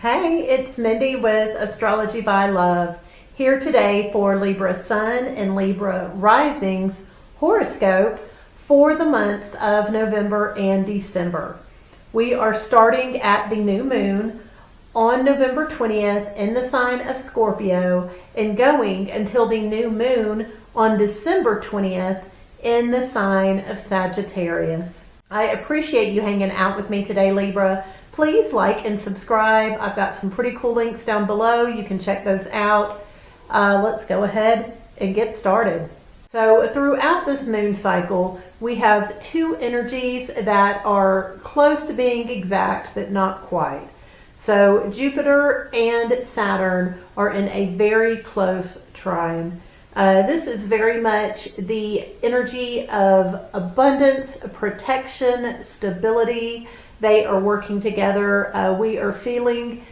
Hey, it's Mindy with Astrology by Love, here today for Libra Sun and Libra Rising's horoscope for the months of November and December. We are starting at the new moon on November 20th in the sign of Scorpio and going until the new moon on December 20th in the sign of Sagittarius. I appreciate you hanging out with me today, Libra. Please like and subscribe. I've got some pretty cool links down below. You can check those out. Let's go ahead and get started. So throughout this moon cycle, we have two energies that are close to being exact, but not quite. So Jupiter and Saturn are in a very close trine. This is very much the energy of abundance, protection, stability. They are working together. We are feeling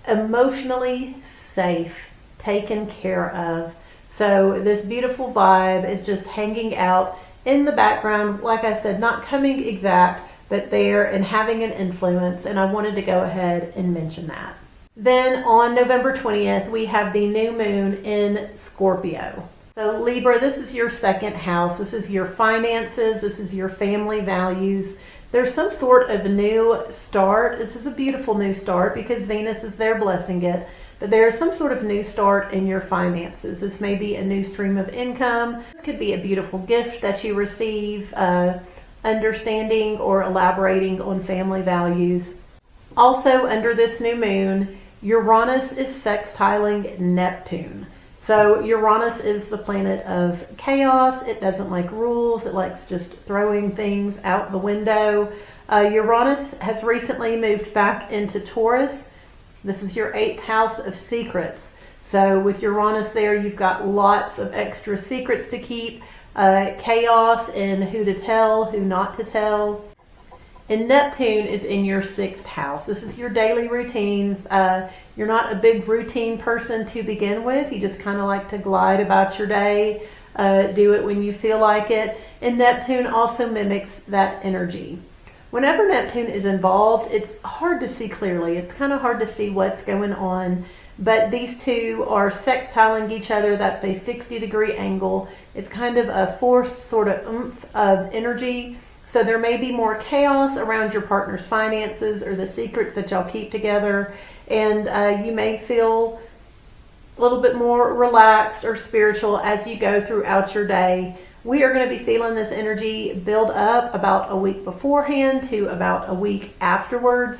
emotionally safe, taken care of. So this beautiful vibe is just hanging out in the background. Like I said, not coming exact, but there and having an influence. And I wanted to go ahead and mention that. Then on November 20th, we have the new moon in Scorpio. So Libra, this is your second house. This is your finances. This is your family values. There's some sort of new start. This is a beautiful new start because Venus is there blessing it. But there's some sort of new start in your finances. This may be a new stream of income. This could be a beautiful gift that you receive, understanding or elaborating on family values. Also, under this new moon, Uranus is sextiling Neptune. So Uranus is the planet of chaos. It doesn't like rules. It likes just throwing things out the window. Uranus has recently moved back into Taurus. This is your 8th house of secrets. So with Uranus there, you've got lots of extra secrets to keep, chaos in who to tell, who not to tell. And Neptune is in your 6th house. This is your daily routines. You're not a big routine person to begin with. You just kind of like to glide about your day, do it when you feel like it. And Neptune also mimics that energy. Whenever Neptune is involved, it's hard to see clearly. It's kind of hard to see what's going on. But these two are sextiling each other. That's a 60-degree angle. It's kind of a forced sort of oomph of energy. So there may be more chaos around your partner's finances or the secrets that y'all keep together. And you may feel a little bit more relaxed or spiritual as you go throughout your day. We are going to be feeling this energy build up about a week beforehand to about a week afterwards.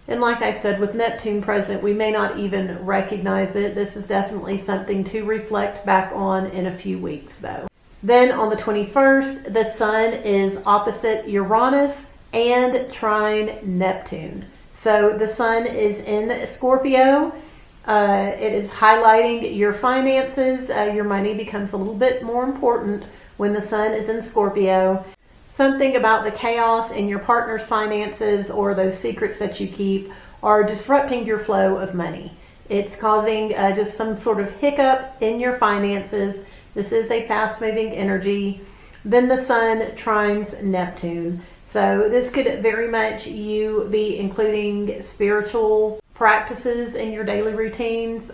And like I said, with Neptune present, we may not even recognize it. This is definitely something to reflect back on in a few weeks though. Then on the 21st, the sun is opposite Uranus and trine Neptune. So the sun is in Scorpio. It is highlighting your finances. Your money becomes a little bit more important when the sun is in Scorpio. Something about the chaos in your partner's finances or those secrets that you keep are disrupting your flow of money. It's causing just some sort of hiccup in your finances. This is a fast-moving energy. Then the sun trines Neptune. So this could very much you be including spiritual practices in your daily routines.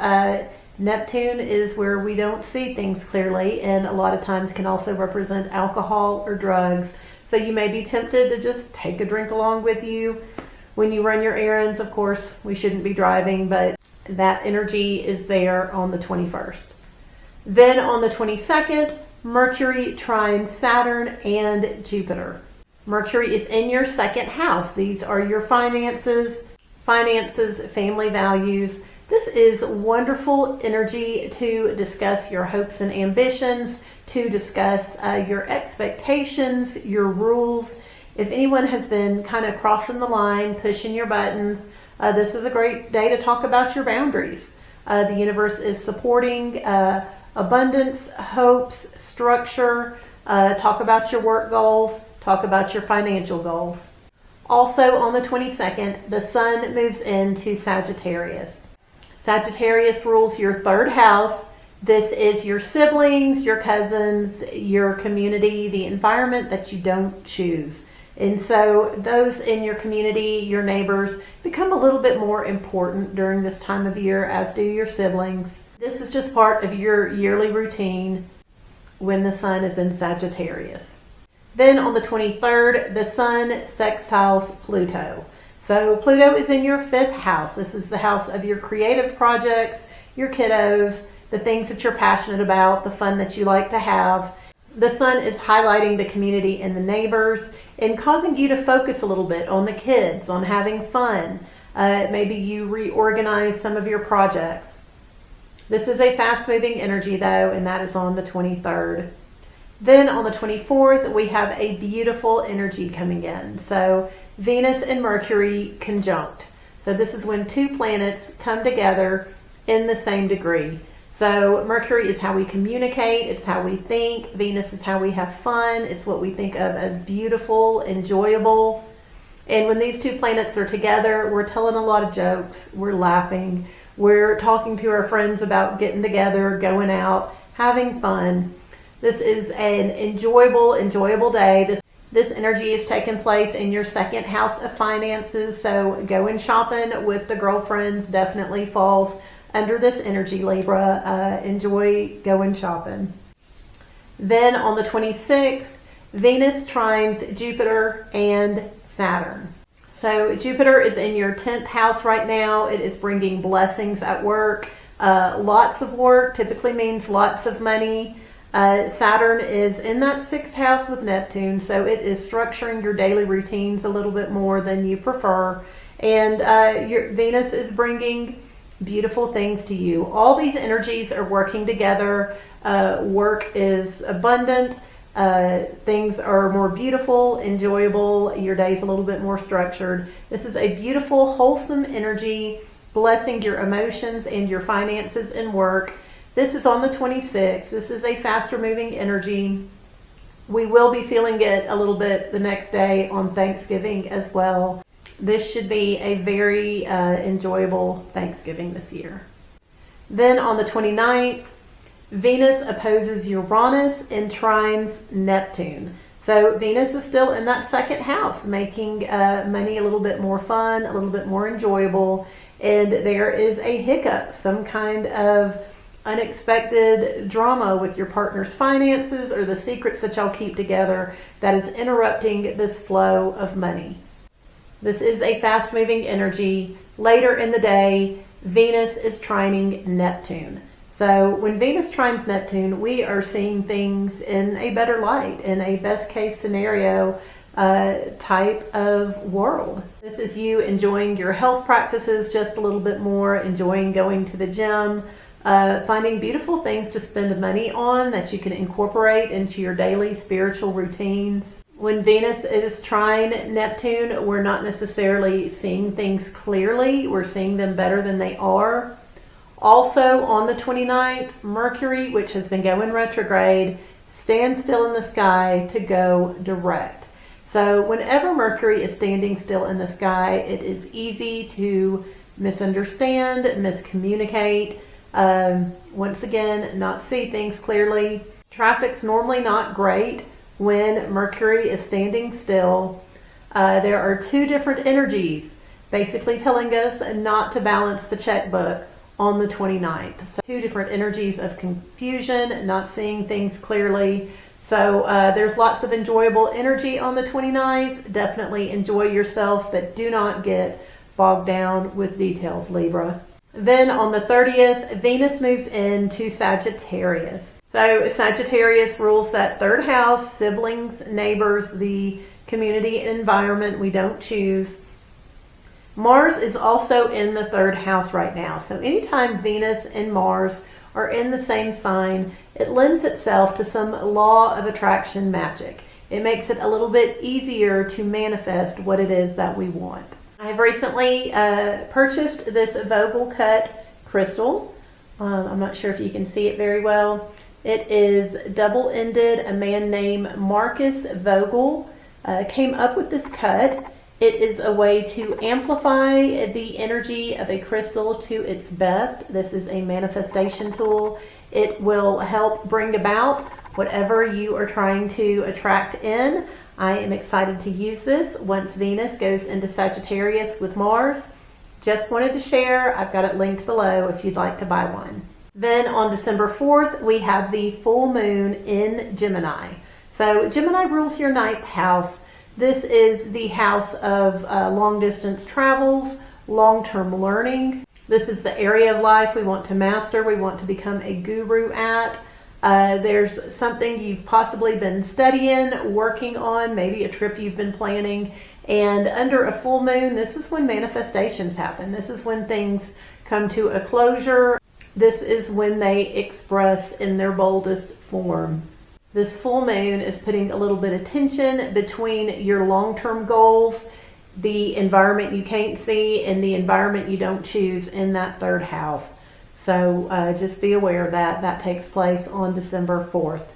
Neptune is where we don't see things clearly, and a lot of times can also represent alcohol or drugs. So you may be tempted to just take a drink along with you when you run your errands. Of course, we shouldn't be driving, but that energy is there on the 21st. Then on the 22nd, Mercury trines Saturn and Jupiter. Mercury is in your 2nd house. These are your finances, family values. This is wonderful energy to discuss your hopes and ambitions, to discuss your expectations, your rules. If anyone has been kind of crossing the line, pushing your buttons, this is a great day to talk about your boundaries. The universe is supporting abundance, hopes, structure. Talk about your work goals, talk about your financial goals. Also on the 22nd, the sun moves into Sagittarius. Sagittarius rules your 3rd house. This is your siblings, your cousins, your community, the environment that you don't choose. And so those in your community, your neighbors, become a little bit more important during this time of year, as do your siblings. This is just part of your yearly routine when the sun is in Sagittarius. Then on the 23rd, the sun sextiles Pluto. So Pluto is in your 5th house. This is the house of your creative projects, your kiddos, the things that you're passionate about, the fun that you like to have. The sun is highlighting the community and the neighbors and causing you to focus a little bit on the kids, on having fun. Maybe you reorganize some of your projects. This is a fast-moving energy, though, and that is on the 23rd. Then on the 24th, we have a beautiful energy coming in. So Venus and Mercury conjunct. So this is when two planets come together in the same degree. So Mercury is how we communicate, it's how we think. Venus is how we have fun. It's what we think of as beautiful, enjoyable. And when these two planets are together, we're telling a lot of jokes, we're laughing, we're talking to our friends about getting together, going out, having fun. This is an enjoyable day. This energy is taking place in your 2nd house of finances. So going shopping with the girlfriends definitely falls under this energy, Libra. Enjoy going shopping. Then on the 26th, Venus trines Jupiter and Saturn. So Jupiter is in your 10th house right now. It is bringing blessings at work. Lots of work typically means lots of money. Saturn is in that 6th house with Neptune, so it is structuring your daily routines a little bit more than you prefer. And your Venus is bringing beautiful things to you. All these energies are working together. Work is abundant. Things are more beautiful, enjoyable. Your day's a little bit more structured. This is a beautiful, wholesome energy, blessing your emotions and your finances and work. This is on the 26th. This is a faster moving energy. We will be feeling it a little bit the next day on Thanksgiving as well. This should be a very enjoyable Thanksgiving this year. Then on the 29th, Venus opposes Uranus and trines Neptune. So Venus is still in that 2nd house, making money a little bit more fun, a little bit more enjoyable. And there is a hiccup, some kind of unexpected drama with your partner's finances or the secrets that y'all keep together that is interrupting this flow of money. This is a fast-moving energy. Later in the day, Venus is trining Neptune. So when Venus trines Neptune, we are seeing things in a better light, in a best-case scenario type of world. This is you enjoying your health practices just a little bit more, enjoying going to the gym, finding beautiful things to spend money on that you can incorporate into your daily spiritual routines. When Venus is trine Neptune, we're not necessarily seeing things clearly. We're seeing them better than they are. Also on the 29th, Mercury, which has been going retrograde, stands still in the sky to go direct. So whenever Mercury is standing still in the sky, it is easy to misunderstand, miscommunicate, once again, not see things clearly. Traffic's normally not great when Mercury is standing still. There are two different energies basically telling us not to balance the checkbook on the 29th. So two different energies of confusion, not seeing things clearly. So there's lots of enjoyable energy on the 29th. Definitely enjoy yourself, but do not get bogged down with details, Libra. Then on the 30th, Venus moves into Sagittarius. So Sagittarius rules that 3rd house, siblings, neighbors, the community and environment we don't choose. Mars is also in the 3rd house right now. So anytime Venus and Mars are in the same sign, it lends itself to some law of attraction magic. It makes it a little bit easier to manifest what it is that we want. I have recently purchased this Vogel cut crystal. I'm not sure if you can see it very well. It is double-ended. A man named Marcus Vogel came up with this cut. It is a way to amplify the energy of a crystal to its best. This is a manifestation tool. It will help bring about whatever you are trying to attract in. I am excited to use this once Venus goes into Sagittarius with Mars. Just wanted to share. I've got it linked below if you'd like to buy one. Then on December 4th, we have the full moon in Gemini. So Gemini rules your 9th house. This is the house of long distance travels, long-term learning. This is the area of life we want to master, we want to become a guru at. There's something you've possibly been studying, working on, maybe a trip you've been planning. And under a full moon, this is when manifestations happen. This is when things come to a closure. This is when they express in their boldest form. This full moon is putting a little bit of tension between your long-term goals, the environment you can't see, and the environment you don't choose in that 3rd house. So just be aware that that takes place on December 4th.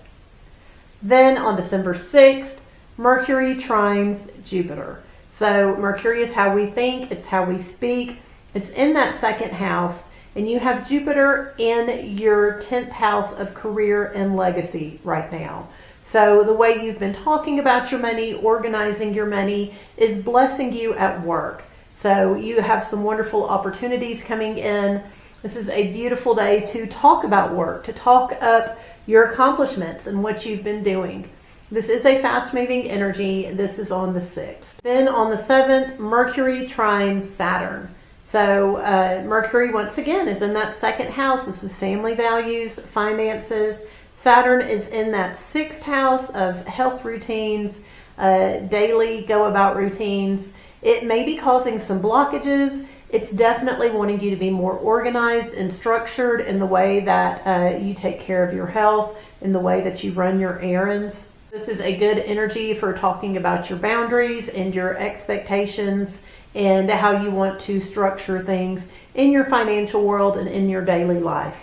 Then on December 6th, Mercury trines Jupiter. So Mercury is how we think, it's how we speak. It's in that 2nd house. And you have Jupiter in your 10th house of career and legacy right now. So the way you've been talking about your money, organizing your money, is blessing you at work. So you have some wonderful opportunities coming in. This is a beautiful day to talk about work, to talk up your accomplishments and what you've been doing. This is a fast-moving energy. This is on the 6th. Then on the 7th, Mercury trines Saturn. So Mercury, once again, is in that 2nd house. This is family values, finances. Saturn is in that 6th house of health routines, daily go-about routines. It may be causing some blockages. It's definitely wanting you to be more organized and structured in the way that you take care of your health, in the way that you run your errands. This is a good energy for talking about your boundaries and your expectations and how you want to structure things in your financial world and in your daily life.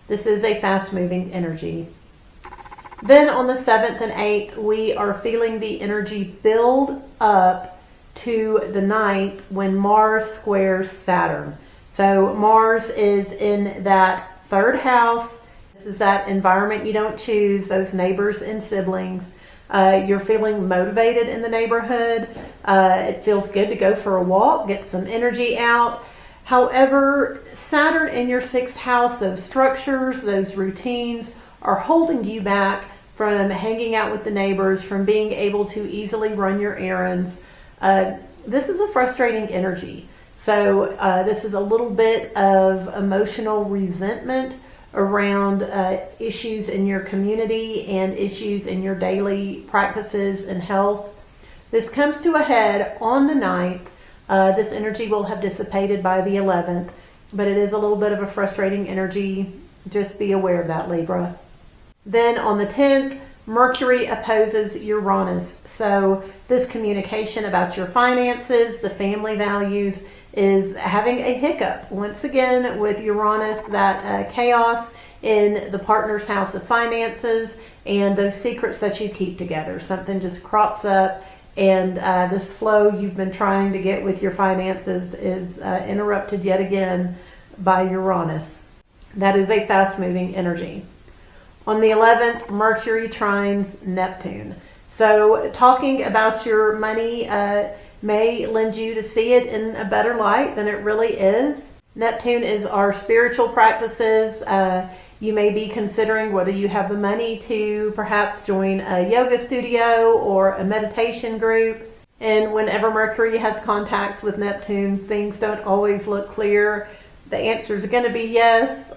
This is a fast-moving energy. Then on the 7th and 8th, we are feeling the energy build up to the 9th when Mars squares Saturn. So Mars is in that 3rd house. This is that environment you don't choose, those neighbors and siblings. You're feeling motivated in the neighborhood. It feels good to go for a walk, get some energy out. However, Saturn in your 6th house, those structures, those routines are holding you back from hanging out with the neighbors, from being able to easily run your errands. This is a frustrating energy. So this is a little bit of emotional resentment around issues in your community and issues in your daily practices and health. This comes to a head on the 9th. This energy will have dissipated by the 11th, but it is a little bit of a frustrating energy. Just be aware of that, Libra. Then on the 10th, Mercury opposes Uranus. So this communication about your finances, the family values, is having a hiccup. Once again, with Uranus, that chaos in the partner's house of finances and those secrets that you keep together. Something just crops up and this flow you've been trying to get with your finances is interrupted yet again by Uranus. That is a fast-moving energy. On the 11th, Mercury trines Neptune. So talking about your money may lend you to see it in a better light than it really is. Neptune is our spiritual practices. You may be considering whether you have the money to perhaps join a yoga studio or a meditation group. And whenever Mercury has contacts with Neptune, things don't always look clear. The answer is going to be yes.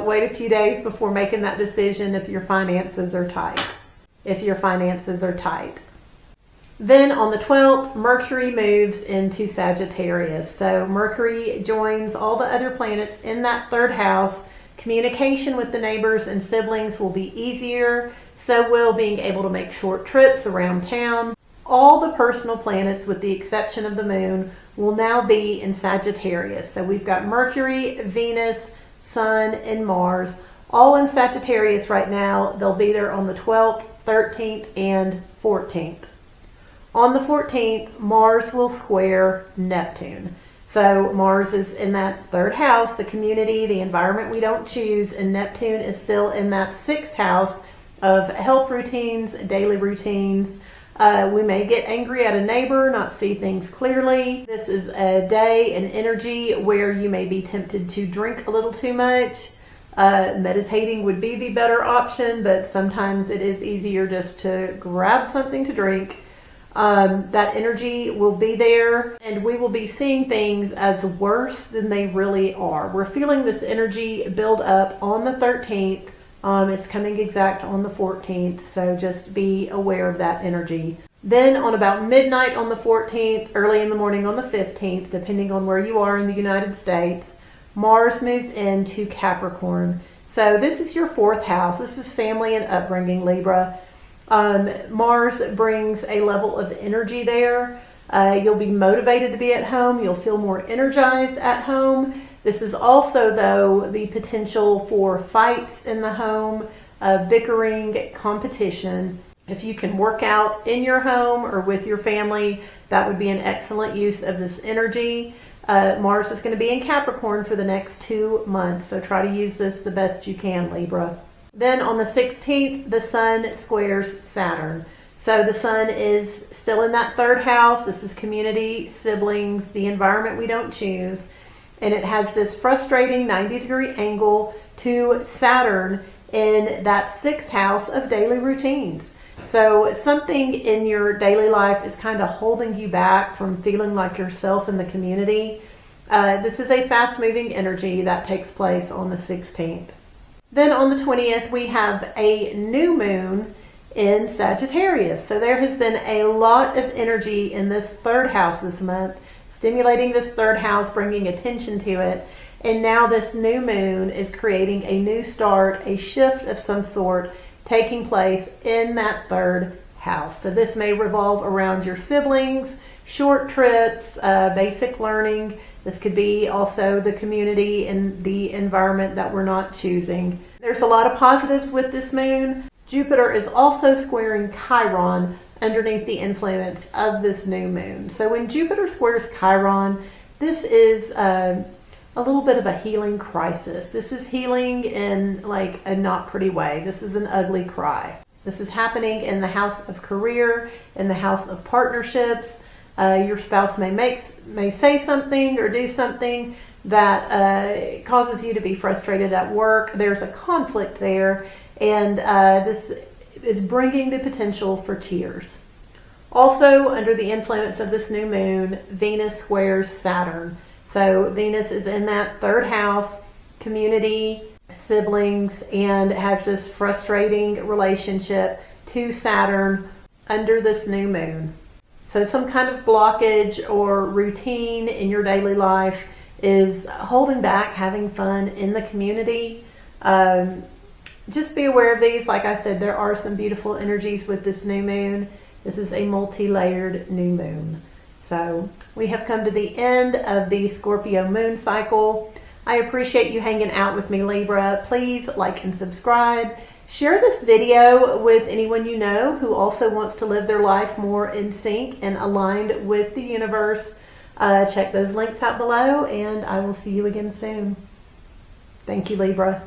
Wait a few days before making that decision if your finances are tight. Then on the 12th, Mercury moves into Sagittarius. So Mercury joins all the other planets in that 3rd house. Communication with the neighbors and siblings will be easier. So will being able to make short trips around town. All the personal planets, with the exception of the moon, will now be in Sagittarius. So we've got Mercury, Venus, Sun, and Mars all in Sagittarius right now. They'll be there on the 12th, 13th, and 14th. On the 14th, Mars will square Neptune. So Mars is in that 3rd house, the community, the environment we don't choose, and Neptune is still in that 6th house of health routines, daily routines. We may get angry at a neighbor, not see things clearly. This is a day and energy where you may be tempted to drink a little too much. Meditating would be the better option, but sometimes it is easier just to grab something to drink. That energy will be there, and we will be seeing things as worse than they really are. We're feeling this energy build up on the 13th. It's coming exact on the 14th, so just be aware of that energy. Then on about midnight on the 14th, early in the morning on the 15th, depending on where you are in the United States, Mars moves into Capricorn. So this is your 4th house. This is family and upbringing, Libra. Mars brings a level of energy there. You'll be motivated to be at home. You'll feel more energized at home. This is also, though, the potential for fights in the home, bickering, competition. If you can work out in your home or with your family, that would be an excellent use of this energy. Mars is going to be in Capricorn for the next 2 months, so try to use this the best you can, Libra. Then on the 16th, the Sun squares Saturn. So the Sun is still in that 3rd house. This is community, siblings, the environment we don't choose. And it has this frustrating 90-degree angle to Saturn in that 6th house of daily routines. So something in your daily life is kind of holding you back from feeling like yourself in the community. This is a fast-moving energy that takes place on the 16th. Then on the 20th, we have a new moon in Sagittarius. So there has been a lot of energy in this 3rd house this month, stimulating this 3rd house, bringing attention to it. And now this new moon is creating a new start, a shift of some sort taking place in that 3rd house. So this may revolve around your siblings, short trips, basic learning. This could be also the community and the environment that we're not choosing. There's a lot of positives with this moon. Jupiter is also squaring Chiron underneath the influence of this new moon. So when Jupiter squares Chiron, this is a little bit of a healing crisis. This is healing in like a not pretty way. This is an ugly cry. This is happening in the house of career, in the house of partnerships. Your spouse may say something or do something that causes you to be frustrated at work. There's a conflict there, and this is bringing the potential for tears. Also, under the influence of this new moon, Venus squares Saturn. So Venus is in that 3rd house, community, siblings, and has this frustrating relationship to Saturn under this new moon. So some kind of blockage or routine in your daily life is holding back having fun in the community. Just be aware of these. Like I said, there are some beautiful energies with this new moon. This is a multi-layered new moon. So we have come to the end of the Scorpio moon cycle. I appreciate you hanging out with me, Libra. Please like and subscribe. Share this video with anyone you know who also wants to live their life more in sync and aligned with the universe. Check those links out below, and I will see you again soon. Thank you, Libra.